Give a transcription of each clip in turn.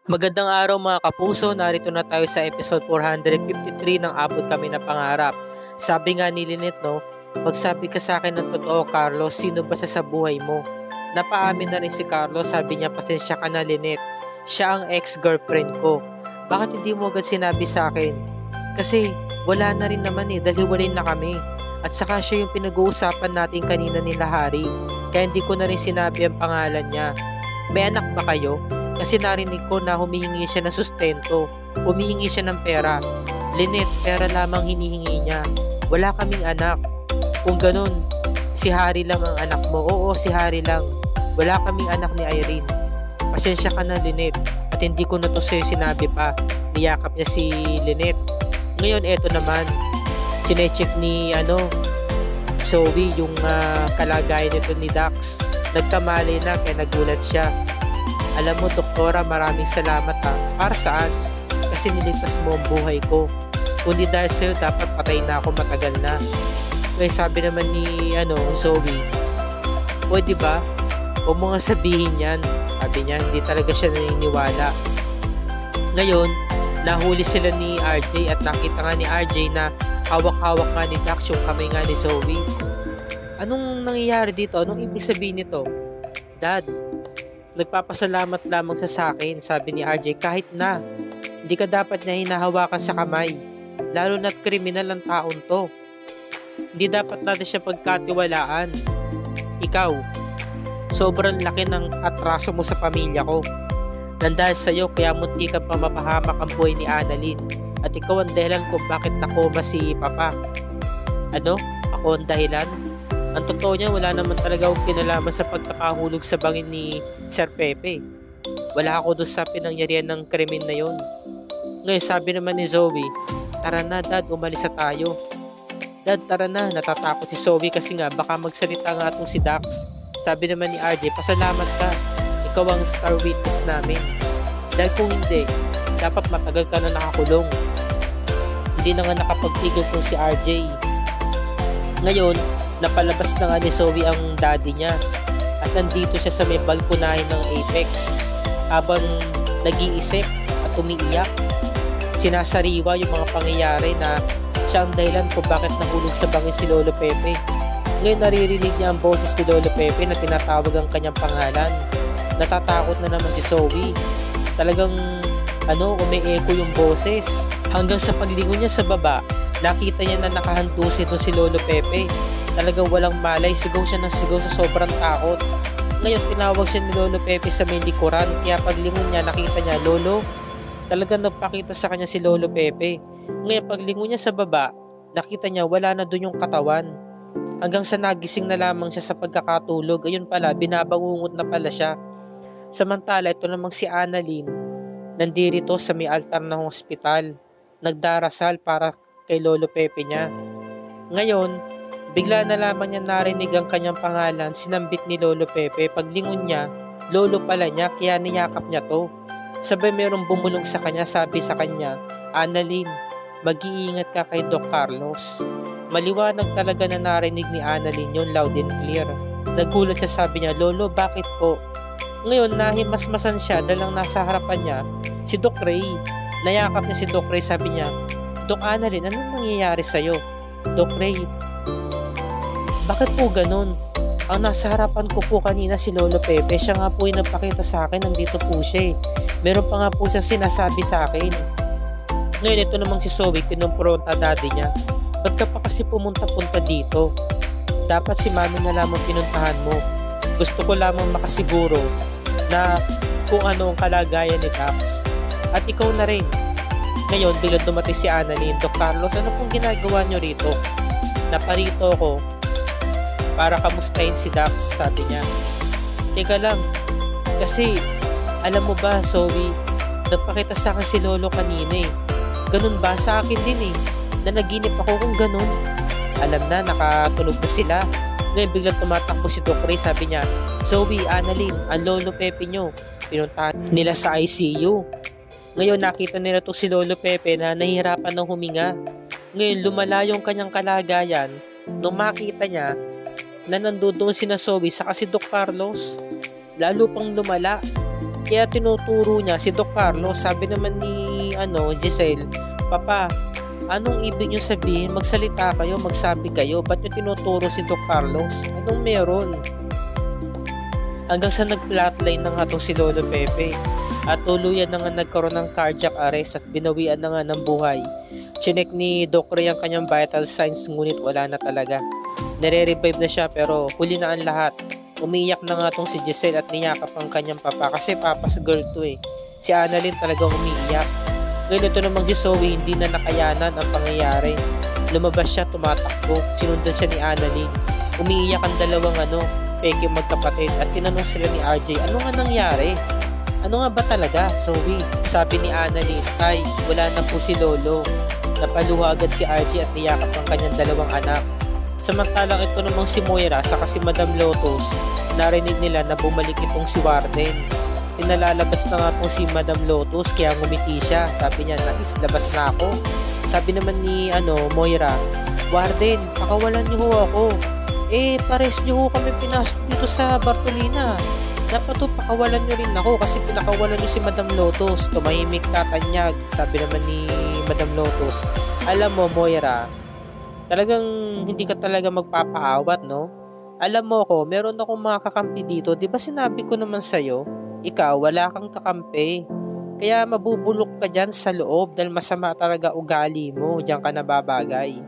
Magandang araw mga kapuso, narito na tayo sa episode 453 ng Abot Kami na Pangarap. Sabi nga ni Lynette, magsabi ka sa akin ng totoo, Carlos, sino ba sa buhay mo? Napaamin na rin si Carlos, sabi niya, pasensya ka na Lynette, siya ang ex-girlfriend ko. Bakit hindi mo agad sinabi sa akin? Kasi wala na rin naman dahil na kami. At saka siya yung pinag-uusapan natin kanina nila Harry, kaya hindi ko na rin sinabi ang pangalan niya. May anak ba kayo? Kasi narinig ko na humihingi siya ng sustento, humihingi siya ng pera. Lynette, pera lamang hinihingi niya. Wala kaming anak. Kung ganun, si Harry lang ang anak mo. Oo, si Harry lang. Wala kaming anak ni Irene. Pasensya ka na Lynette, at hindi ko na to sa'yo sinabi pa. Niyakap niya si Lynette. Ngayon, eto naman, chinecheck ni Zoe yung kalagayan nito ni Dax. Nagtamali na kaya nagulat siya. Alam mo, doktora, maraming salamat ha. Para saan? Kasi niligtas mo ang buhay ko. Kundi dahil sa'yo, dapat patay na ako matagal na. Kaya sabi naman ni Zoe, pwede ba? Huwag mo nga sabihin yan. Sabi niya, hindi talaga siya naniniwala. Ngayon, nahuli sila ni RJ at nakita nga ni RJ na hawak-hawak nga ni Dax yung kamay nga ni Zoe. Anong nangyayari dito? Anong ibig sabihin nito? Dad, nagpapasalamat lamang sa akin, sabi ni RJ, kahit na hindi ka dapat niya hinahawakan sa kamay, lalo na't kriminal ang taon to. Hindi dapat natin siya pagkatiwalaan. Ikaw, sobrang laki ng atraso mo sa pamilya ko. Nandahil sa'yo kaya munti kang pamapahamak ang buhay ni Annalyn, at ikaw ang dahilan kung bakit nakoma si Papa. Ano? Ako ang dahilan? Ang totoo niya, wala naman talaga akong kinalaman sa pagkakahulog sa bangin ni Sir Pepe. Wala ako doon sa pinangyarihan ng krimen na yon. Ngayon, sabi naman ni Zoe, tara na Dad, umalis na tayo. Dad, tara na, natatakot si Zoe kasi nga baka magsalita nga itong si Dax. Sabi naman ni RJ, pasalamat ka, ikaw ang star witness namin. Dahil kung hindi, dapat matagal ka na nakakulong. Hindi na nga nakapagtigil kung si RJ. Ngayon, napalabas na nga ni Zoe ang daddy niya at nandito siya sa may balkonahe ng Apex habang nag-iisip at umiiyak. Sinasariwa yung mga pangyayari na siya ang dahilan kung bakit nahulog sa bangin si Lolo Pepe. Ngayon naririnig niya ang boses ni Lolo Pepe na tinatawag ang kanyang pangalan. Natatakot na naman si Zoe. Talagang umi-echo yung boses. Hanggang sa paglingon niya sa baba, nakita niya na nakahantusin doon si Lolo Pepe. Talagang walang malay, sigaw siya ng sigaw sa sobrang takot. Ngayon, tinawag siya ni Lolo Pepe sa may likuran, kaya paglingon niya, nakita niya, Lolo, talagang nagpakita sa kanya si Lolo Pepe. Ngayon, paglingon niya sa baba, nakita niya wala na doon yung katawan. Hanggang sa nagising na lamang siya sa pagkakatulog, ayun pala, binabangungot na pala siya. Samantala, ito namang si Annalyn, nandirito sa may altar ng hospital, nagdarasal para kay Lolo Pepe niya. Ngayon, bigla na lamang niya narinig ang kanyang pangalan, sinambit ni Lolo Pepe. Paglingon niya, Lolo pala niya, kaya niyakap niya to. Sabay merong bumulong sa kanya, sabi sa kanya, Annalyn, mag-iingat ka kay Doc Carlos. Maliwanag talaga na narinig ni Annalyn yun, loud and clear. Nagulat siya, sabi niya, Lolo, bakit po? Ngayon, nahimasmasan siya dahil lang nasa harapan niya si Doc Ray. Nayakap niya si Doc Ray, sabi niya, Doc Annalyn, anong nangyayari sa'yo? Doc Ray, bakit po ganun? Ang nasa harapan ko po kanina si Lolo Pepe, siya nga po yung nagpakita sa akin, nandito po siya. Meron pa nga po siyang sinasabi sa akin. Ngayon, ito namang si Zoe, pinumpronta daddy niya. Ba't ka pa kasi pumunta-punta dito? Dapat si Mami na lamang pinuntahan mo. Gusto ko lamang makasiguro na kung ano ang kalagayan ni Dax. At ikaw na rin. Ngayon, biglang dumating si Annalyn. Doc Carlos, ano pong ginagawa niyo rito? Naparito ko para kamustahin si Dax, sabi niya. Teka lang, kasi alam mo ba, Zoe, nagpakita sa akin si Lolo kanina eh. Ganun ba? Sa akin din eh. Nanaginip ako kung ganun. Alam na, nakatulog na sila. Ngayon biglang tumatakbo si Doc Ray, sabi niya, Zoe, Annalyn, ang Lolo Pepe nyo. Pinuntahan nila sa ICU. Ngayon nakita nila to si Lolo Pepe na nahihirapan ng huminga. Ngayon lumala yung kanyang kalagayan nung makita niya na nandoon sina Zoe saka si Doc Carlos. Lalo pang lumala. Kaya tinuturo niya si Doc Carlos. Sabi naman ni Giselle, Papa, anong ibig niyo sabihin? Magsalita kayo, magsabi kayo. Ba't niyo tinuturo si Doc Carlos? Anong meron? Hanggang sa nag-flatline na nga itong si Lolo Pepe. At tuluyan na nga nagkaroon ng cardiac arrest at binawian na nga ng buhay. Chinek ni Doc Ray ang kanyang vital signs ngunit wala na talaga. Nare-revive na siya pero huli na ang lahat. Umiiyak na nga itong si Giselle at niyakap ang kanyang papa kasi papa's girl to eh. Si Annalyn talagang umiiyak. Ngayon ito namang si Zoe hindi na nakayanan ang pangyayari. Lumabas siya, tumatakbo, sinundan siya ni Annalyn. Umiiyak ang dalawang Peke magkapatid at tinanong sila ni RJ, ano nga nangyari? Ano nga ba talaga, Zoe? Sabi ni Annalyn, ay wala na po si Lolo. Napaluha agad si RJ at niyakap ang kanyang dalawang anak. Samantalang ito namang si Moira saka si Madam Lotus, narinig nila na bumalik itong si Warden. Pinalalabas na nga po si Madam Lotus kaya ngumiti siya. Sabi niya, labas na ako. Sabi naman ni Moira, Warden, pakawalan niyo ho ako. Pares niyo ho kami pinasok dito sa Bartolina. Dapat to pakawalan niyo rin ako kasi pinakawalan niyo si Madam Lotus. Tumahimik tatanyag. Sabi naman ni Madam Lotus, alam mo Moira, talagang hindi ka talaga magpapaawat, no? Alam mo ko, meron akong mga kakampi dito. Di ba sinabi ko naman sa'yo, ikaw wala kang kakampi. Kaya mabubulok ka dyan sa loob dahil masama talaga ugali mo. Diyan ka nababagay.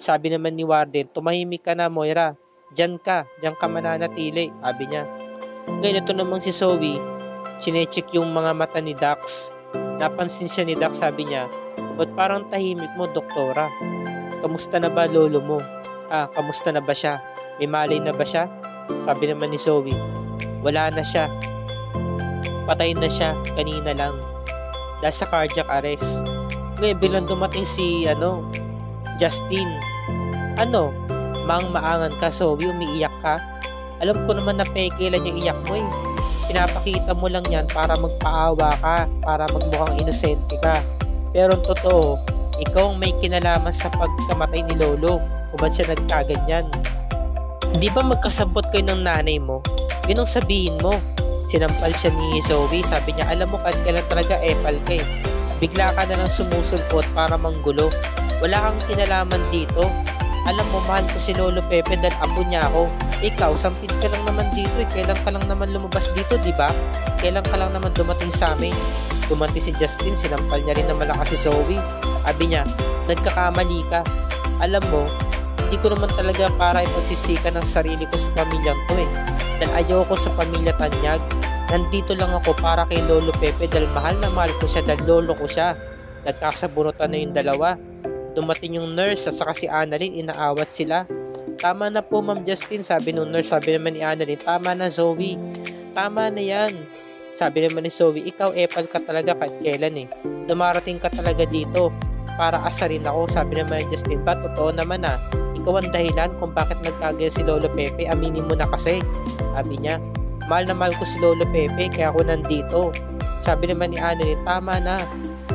Sabi naman ni Warden, tumahimik ka na Moira. Diyan ka mananatili. Sabi niya. Ngayon ito namang si Zoe, chinecheck yung mga mata ni Dax. Napansin siya ni Dax, sabi niya, ba't parang tahimik mo, doktora? Kamusta na ba lolo mo? Kamusta na ba siya? May malay na ba siya? Sabi naman ni Zoe, wala na siya. Patay na siya, kanina lang. Dahil sa cardiac arrest. Ngayon bilang dumating si Justin. Maangan ka Zoe, umiiyak ka? Alam ko naman na peke lang yung iyak mo eh. Pinapakita mo lang yan para magpaawa ka, para magmukhang inosente ka. Pero ang totoo, ikaw ang may kinalaman sa pagkamatay ni Lolo. Kung ba't siya nagkaganyan? Di ba magkasabot kayo ng nanay mo? Yun ang sabihin mo. Sinampal siya ni Zoe. Sabi niya, alam mo kahit kailan talaga epal ka eh. Bigla ka na lang sumusulpot para manggulo. Wala kang kinalaman dito. Alam mo, mahal ko si Lolo Pepe dahil apo niya ako. Ikaw, sampid ka lang naman dito eh. Kailan ka lang naman lumabas dito, di ba? Kailan ka lang naman dumating sa amin? Dumating si Justin, sinampal niya rin na malakas si Zoe. Sabi niya, nagkakamali ka. Alam mo, hindi ko naman talaga para ipagsisika ng sarili ko sa pamilyang to eh. Dahil ayoko sa pamilya Tanyag. Nandito lang ako para kay Lolo Pepe dahil mahal na mahal ko siya dahil lolo ko siya. Nagkasabunutan na yung dalawa. Dumating yung nurse at saka si Annalyn, inaawat sila. Tama na po Ma'am Justin, sabi nung nurse. Sabi naman ni Annalyn, tama na Zoe. Tama na yan. Sabi naman ni Zoe, ikaw epal ka talaga kahit kailan eh. Dumarating ka talaga dito para asarin ako. Sabi naman ni Justin, ba totoo naman ah. Ikaw ang dahilan kung bakit nagkagaya si Lolo Pepe. Aminin mo na kasi. Sabi niya, mahal na mahal ko si Lolo Pepe kaya ako nandito. Sabi naman ni Annalyn, tama na.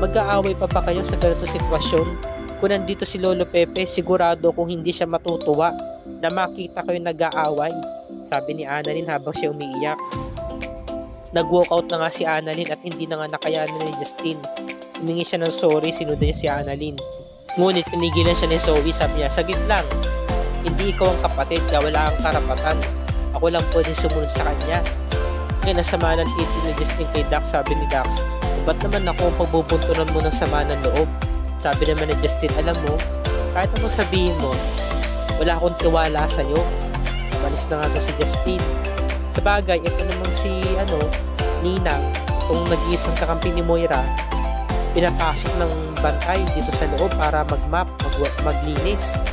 Mag-aaway pa kayo sa ganito sitwasyon? Kung nandito si Lolo Pepe, sigurado kung hindi siya matutuwa na makita kayo nag-aaway. Sabi ni Annalyn habang siya umiiyak. Nag-walkout na nga si Annalyn at hindi na nga nakayanan ni Justin. Humingi siya ng sorry, sinundan niya si Annalyn. Ngunit pinigilan siya ni Zoe, sabi niya, saglit lang. Hindi ikaw ang kapatid, kaya wala kang karapatan. Ako lang pwedeng sumunod sa kanya. Ngayon, nasama ng titi ni Justin kay Dax, sabi ni Dax, ba't naman ako ang pagbubuntunan mo ng sama ng loob? Sabi naman ni Justin, alam mo, kahit anong sabihin mo, wala akong tiwala sa'yo. Malis na nga si Justin. Sa bagay, ito naman si Ninang, kung nag-iisang kakampi ni Moira, pinapasok ng bantay dito sa loob para mag-map, maglinis.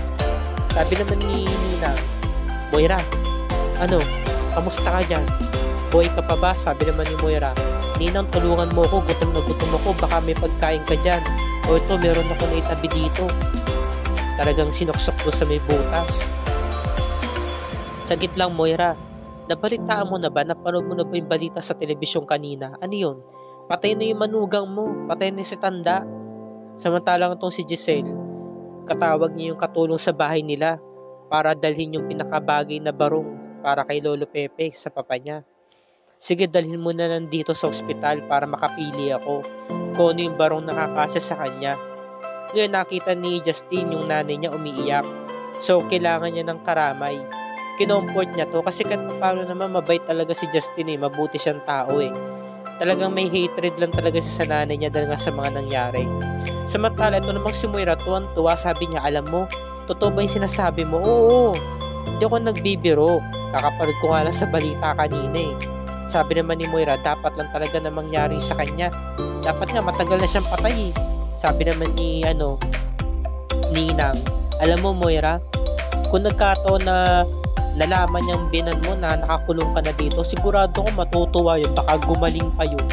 Sabi naman ni Ninang, Moira, kamusta ka dyan? Boy ka pa ba? Sabi naman ni Moira, Ninang, tulungan mo ko, gutom na gutom ako, baka may pagkain ka dyan. O ito, meron ako na itabi dito. Talagang sinuksok ko sa may butas. Sagit lang Moira, nabalitaan mo na ba? Napanood mo na ba yung balita sa telebisyon kanina? Ano yun? Patay na yung manugang mo, patay na si Tanda. Samantalang itong si Giselle, katawag niya yung katulong sa bahay nila para dalhin yung pinakabagay na barong para kay Lolo Pepe sa papa niya. Sige, dalhin mo na nandito sa ospital para makapili ako kung ano yung barong nakakasya sa kanya. Ngayon nakita ni Justin yung nanay niya umiiyak. So kailangan niya ng karamay. Kinomport niya to kasi kahit paano naman mabait talaga si Justin mabuti siyang tao Talagang may hatred lang talaga sa nanay niya dahil nga sa mga nangyari. Samantala ito namang si Moira tuwang-tuwa, sabi niya, alam mo, totoo ba yung sinasabi mo? Oo, hindi ako nagbibiro. Kakapanood ko nga lang sa balita kanina Sabi naman ni Moira, dapat lang talaga na mangyari sa kanya. Dapat nga matagal na siyang patay Sabi naman ni Ninang, alam mo Moira, kung nagkataon na nalaman niyang binan mo na nakakulong ka na dito, sigurado ko matutuwa yun, baka gumaling pa yun.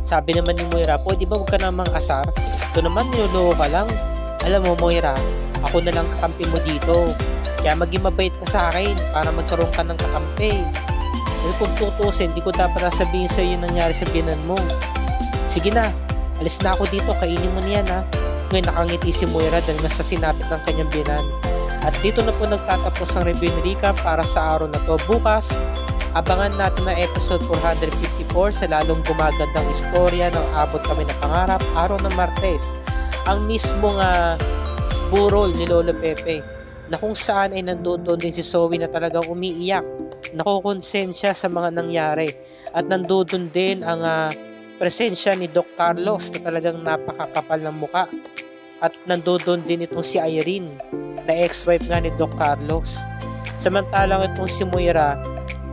Sabi naman ni Moira, pwede ba huwag ka namang asar? Ito naman niloloko ka lang. Alam mo Moira, ako na lang kakampi mo dito. Kaya maging mabait ka sa akin para magkaroon ka ng kakampi. Kung tutusin, hindi ko dapat nasabihin sa'yo yung nangyari sa binan mo. Sige na, alis na ako dito, kainin mo niyan Ngayon nakangiti si Moira dahil nasa sinapit ng kanyang binan. At dito na po nagtatapos ang review ni Rica para sa araw na to. Bukas, abangan natin na episode 454 sa lalong gumagandang istorya ng Abot Kami ng Pangarap, araw ng Martes. Ang mismong burol ni Lolo Pepe na kung saan ay nandoon din si Zoe na talagang umiiyak, nakukonsensya sa mga nangyari, at nandoon din ang presensya ni Doc Carlos na talagang napakakapal ng muka, at nandoon din itong si Irene na ex-wife nga ni Doc Carlos. Samantalang itong si Moira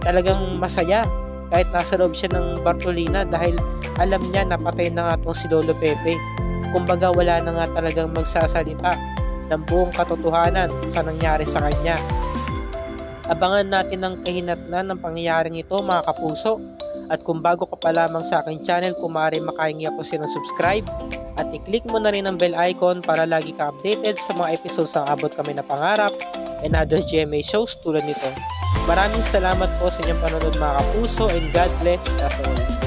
talagang masaya kahit nasa loob siya ng Bartolina dahil alam niya na patay na nga itong si Lolo Pepe. Kumbaga wala na nga talagang magsasalita ng buong katotohanan sa nangyari sa kanya. Abangan natin ang kahinatnan ng pangyayaring ito mga kapuso. At kung bago ka pa lamang sa aking channel, kung maaari makahingi ako sa subscribe at i-click mo na rin ang bell icon para lagi ka updated sa mga episodes ng Abot Kami ng Pangarap and other GMA shows tulad nito. Maraming salamat po sa inyong panonood mga kapuso, and God bless us all.